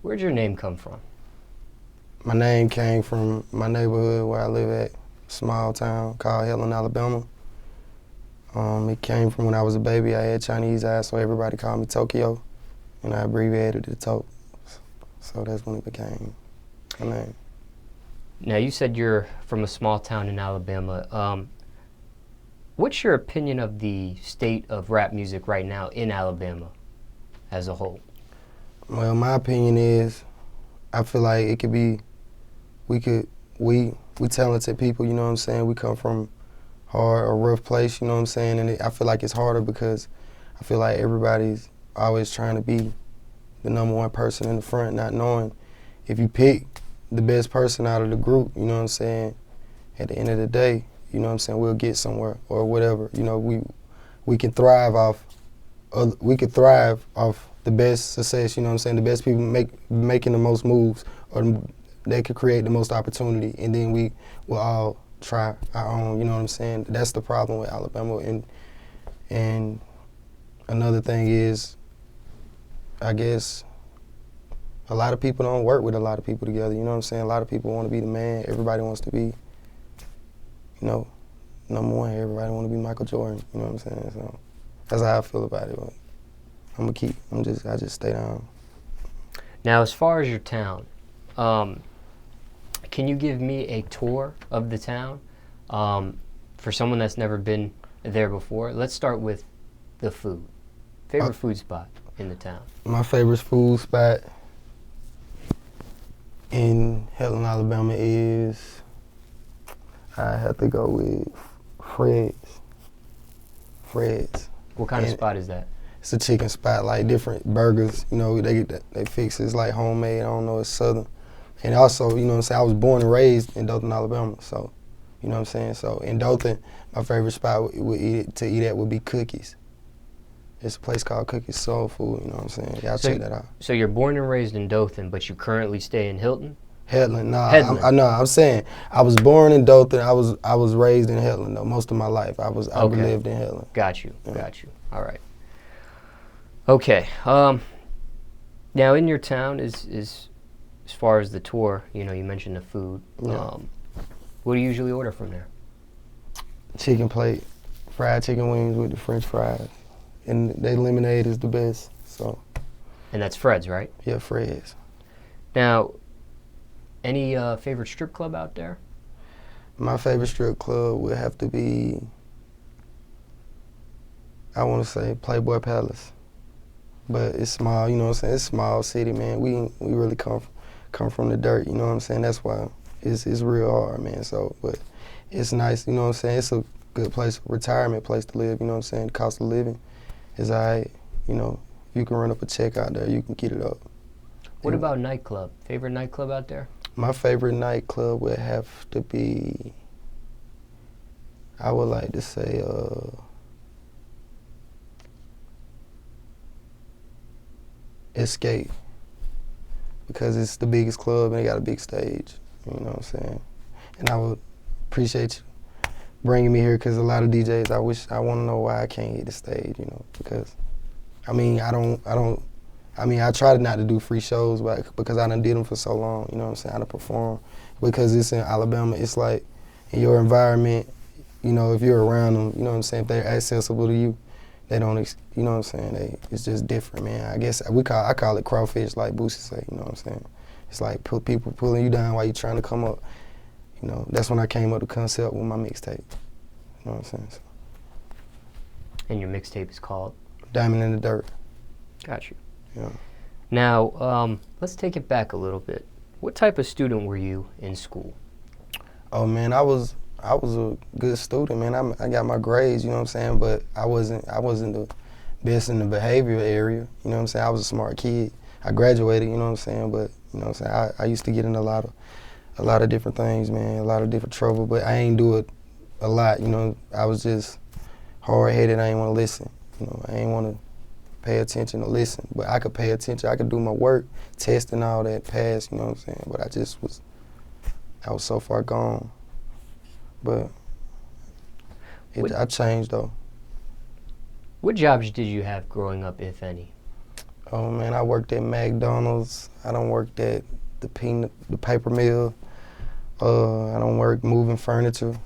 Where'd your name come from? My name came from my neighborhood where I live at, small town called Headland, Alabama. It came from when I was a baby. I had Chinese eyes, so everybody called me Tokyo, and I abbreviated it to Toke. So that's when it became my name. Now, you said you're from a small town in Alabama. What's your opinion of the state of rap music right now in Alabama as a whole? Well, my opinion is, I feel like it could be, we talented people, you know what I'm saying? We come from hard or rough place, you know what I'm saying? And I feel like it's harder because I feel like everybody's always trying to be the number one person in the front, not knowing if you pick the best person out of the group, you know what I'm saying? At the end of the day, you know what I'm saying, we'll get somewhere or whatever. You know, we can thrive off the best success, you know what I'm saying? The best people making the most moves, or they could create the most opportunity, and then we will all try our own, you know what I'm saying? That's the problem with Alabama. And another thing is, I guess, a lot of people don't work with a lot of people together, you know what I'm saying? A lot of people want to be the man. Everybody wants to be, you know, number one. Everybody want to be Michael Jordan, you know what I'm saying? So that's how I feel about it. But I just stay down. Now, as far as your town, can you give me a tour of the town for someone that's never been there before? Let's start with the food. Favorite food spot in the town? My favorite food spot in Headland, Alabama is, I have to go with Fred's. What kind of spot is that? It's a chicken spot, like different burgers, you know, they fix it. It's like homemade, I don't know, it's Southern. And also, you know what I'm saying, I was born and raised in Dothan, Alabama, so, you know what I'm saying? So in Dothan, my favorite spot to eat at would be Cookies. It's a place called Cookies Soul Food, you know what I'm saying? Y'all check that out. So you're born and raised in Dothan, but you currently stay in Hilton? Headland, nah. Headland. I'm saying I was born in Dothan. I was raised in Headland though. Most of my life, I lived in Headland. Got you. All right. Okay. Now in your town is as far as the tour, you know, you mentioned the food. Yeah. What do you usually order from there? Chicken plate, fried chicken wings with the French fries, and their lemonade is the best. So. And that's Fred's, right? Yeah, Fred's. Now, any favorite strip club out there? My favorite strip club would have to be, I want to say Playboy Palace. But it's small, you know what I'm saying? It's a small city, man. We really come from the dirt, you know what I'm saying? That's why it's real hard, man. So, but it's nice, you know what I'm saying? It's a good place, retirement place to live, you know what I'm saying? The cost of living is all right, you know. If you can run up a check out there, you can get it up. What about nightclub? Favorite nightclub out there? My favorite nightclub would have to be, I would like to say, Escape, because it's the biggest club and they got a big stage, you know what I'm saying? And I would appreciate you bringing me here, because a lot of DJs, I want to know why I can't hit the stage, you know, because, I mean, I tried not to do free shows, but because I done did them for so long, you know what I'm saying? I done perform. Because it's in Alabama, it's like in your environment, you know, if you're around them, you know what I'm saying, if they're accessible to you, they don't, you know what I'm saying, it's just different, man. I guess I call it crawfish, like Boosie say, you know what I'm saying? It's like people pulling you down while you're trying to come up. You know, that's when I came up with the concept with my mixtape. You know what I'm saying? So. And your mixtape is called? Diamond in the Dirt. Got you. Yeah. Now, let's take it back a little bit. What type of student were you in school? Oh man, I was a good student, man. I got my grades, you know what I'm saying, but I wasn't the best in the behavioral area, you know what I'm saying. I was a smart kid. I graduated, you know what I'm saying, but you know what I'm saying, I used to get in a lot of different things, man, a lot of different trouble, but I ain't do it a lot, you know. I was just hard-headed. I ain't want to listen, you know. I ain't want to pay attention to listen, but I could pay attention. I could do my work, test and all that, pass, you know what I'm saying, but I was so far gone. But I changed though. What jobs did you have growing up, if any? Oh man, I worked at McDonald's. I done worked at the paper mill. I done worked moving furniture.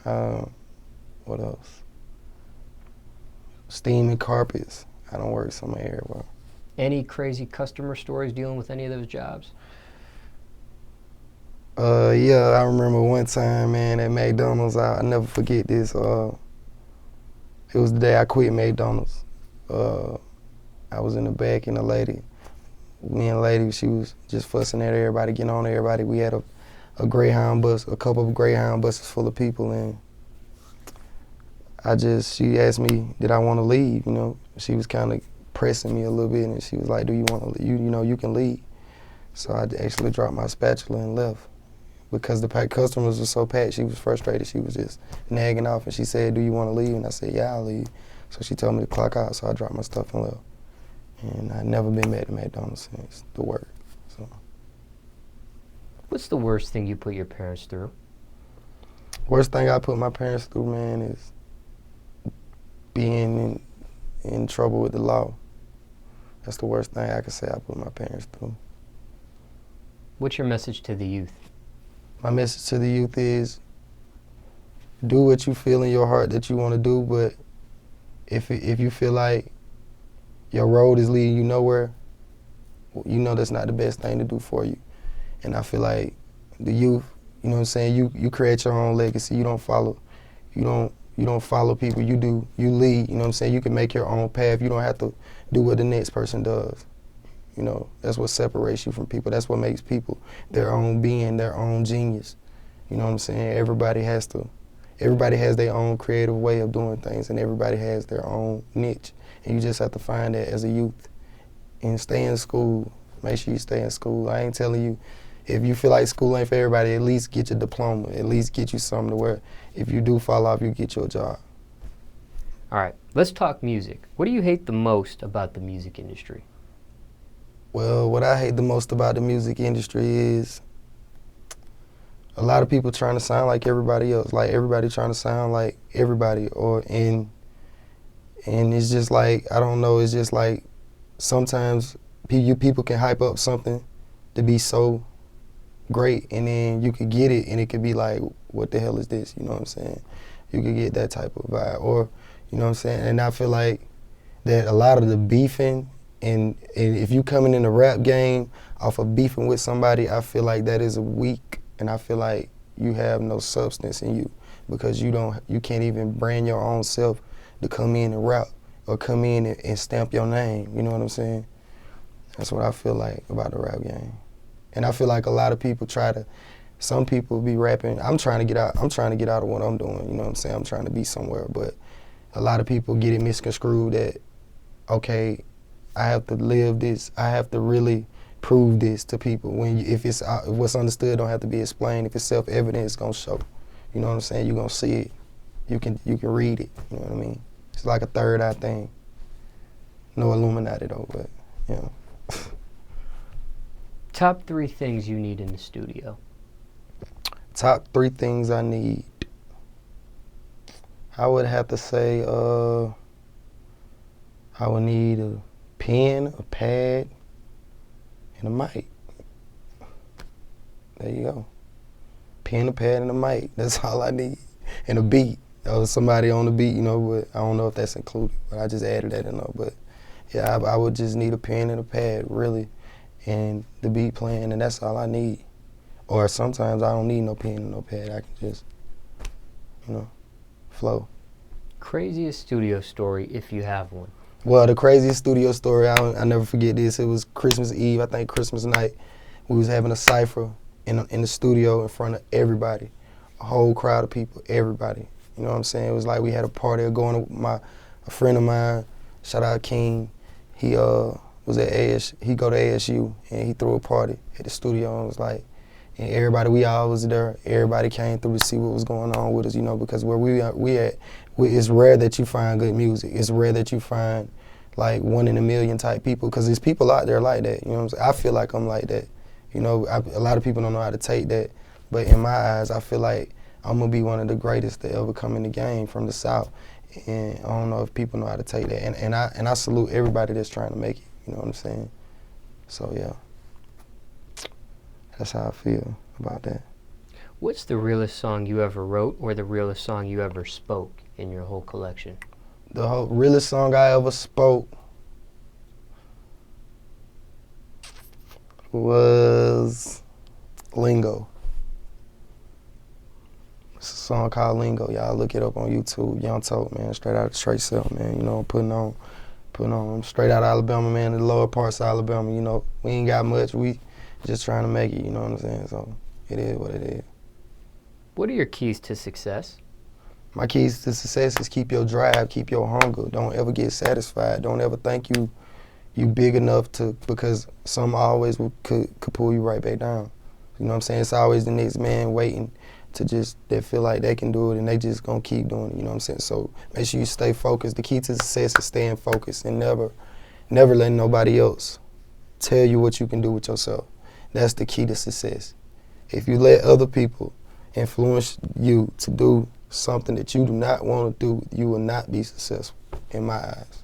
What else? Steaming carpets. I done worked somewhere everywhere. Any crazy customer stories dealing with any of those jobs? Yeah, I remember one time, man, at McDonald's. I'll never forget this. It was the day I quit McDonald's. I was in the back, and me and the lady, she was just fussing at everybody, getting on everybody. We had a Greyhound bus, a couple of Greyhound buses full of people, and she asked me, did I want to leave, you know? She was kind of pressing me a little bit, and she was like, do you want to leave? You know, you can leave. So I actually dropped my spatula and left. Because the customers were so packed, she was frustrated. She was just nagging off, and she said, do you want to leave? And I said, yeah, I'll leave. So she told me to clock out, so I dropped my stuff and left. And I've never been back to McDonald's since the work. So. What's the worst thing you put your parents through? Worst thing I put my parents through, man, is being in trouble with the law. That's the worst thing I could say I put my parents through. What's your message to the youth? My message to the youth is do what you feel in your heart that you want to do, but if you feel like your road is leading you nowhere, you know that's not the best thing to do for you. And I feel like the youth, you know what I'm saying, you create your own legacy. You don't follow people, you lead, you know what I'm saying? You can make your own path. You don't have to do what the next person does. You know, that's what separates you from people. That's what makes people their own being, their own genius. You know what I'm saying? Everybody has their own creative way of doing things, and everybody has their own niche. And you just have to find that as a youth. And stay in school. Make sure you stay in school. I ain't telling you, if you feel like school ain't for everybody, at least get your diploma. At least get you something to where if you do fall off, you get your job. All right, let's talk music. What do you hate the most about the music industry? Well, what I hate the most about the music industry is a lot of people trying to sound like everybody else, like everybody trying to sound like everybody, and it's just like, I don't know, it's just like sometimes people can hype up something to be so great, and then you could get it and it could be like, what the hell is this, you know what I'm saying? You could get that type of vibe, or, you know what I'm saying? And I feel like that a lot of the beefing, and if you coming in the rap game off of beefing with somebody, I feel like that is weak, and I feel like you have no substance in you, because you can't even brand your own self to come in and rap or come in and stamp your name, you know what I'm saying? That's what I feel like about the rap game. And I feel like a lot of people some people be rapping, I'm trying to get out of what I'm doing, you know what I'm saying? I'm trying to be somewhere, but a lot of people get it misconstrued that, okay, I have to live this, I have to really prove this to people. If what's understood don't have to be explained. If it's self-evident, it's gonna show. You know what I'm saying? You're gonna see it. You can read it, you know what I mean? It's like a third eye thing. No Illuminati though, but, you know. Top 3 things you need in the studio. Top 3 things I need. I would have to say I would need a pen, a pad, and a mic. There you go. Pen, a pad, and a mic. That's all I need. And a beat. Or somebody on the beat, you know, but I don't know if that's included. But I just added that in there. But yeah, I would just need a pen and a pad, really, and the beat playing, and that's all I need. Or sometimes I don't need no pen and no pad. I can just, you know, flow. Craziest studio story, if you have one. Well, the craziest studio story, I never forget this. It was Christmas Eve, I think Christmas night. We was having a cypher in the studio in front of everybody, a whole crowd of people, everybody. You know what I'm saying? It was like we had a party going to a friend of mine, shout out King. He was at he go to ASU, and he threw a party at the studio, and was like, and everybody, we all was there. Everybody came through to see what was going on with us, you know, because where we at, it's rare that you find good music. It's rare that you find like 1 in a million type people, because there's people out there like that, you know what I'm saying? I feel like I'm like that, you know. A lot of people don't know how to take that, but in my eyes, I feel like I'm gonna be one of the greatest to ever come in the game from the South, and I don't know if people know how to take that. And I salute everybody that's trying to make it, You know what I'm saying? So yeah, that's how I feel about that. What's the realest song you ever wrote or the realest song you ever spoke in your whole collection? The whole realest song I ever spoke was Lingo. It's a song called Lingo. Y'all look it up on YouTube. Young Toke, man, straight out of Trey Cell, man. You know, putting on. I'm straight out of Alabama, man, the lower parts of Alabama. You know, we ain't got much. We just trying to make it, you know what I'm saying? So it is what it is. What are your keys to success? My keys to success is keep your drive, keep your hunger. Don't ever get satisfied. Don't ever think you big enough to, because some always could pull you right back down. You know what I'm saying? It's always the next man waiting to just, they feel like they can do it and they just gonna keep doing it, you know what I'm saying? So make sure you stay focused. The key to success is staying focused and never letting nobody else tell you what you can do with yourself. That's the key to success. If you let other people influence you to do something that you do not want to do, you will not be successful, in my eyes.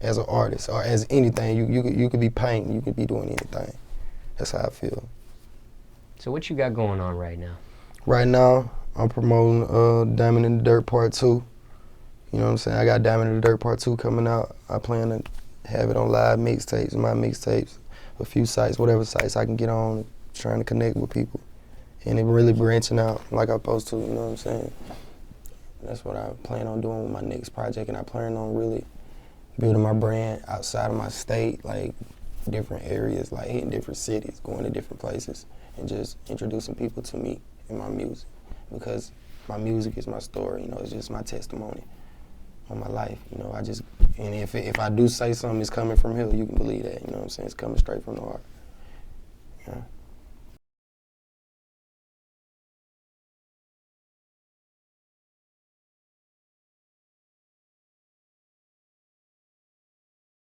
As an artist or as anything, you could be painting, you could be doing anything. That's how I feel. So what you got going on right now? Right now, I'm promoting Diamond in the Dirt Part 2. You know what I'm saying? I got Diamond in the Dirt Part 2 coming out. I plan to have it on live mixtapes, my mixtapes, a few sites, whatever sites I can get on, trying to connect with people. And it really branching out like I'm supposed to, you know what I'm saying? That's what I plan on doing with my next project, and I plan on really building my brand outside of my state, like different areas, like hitting different cities, going to different places, and just introducing people to me and my music, because my music is my story, you know, it's just my testimony on my life, you know. And if I do say something, it's coming from here, you can believe that, you know what I'm saying? It's coming straight from the heart.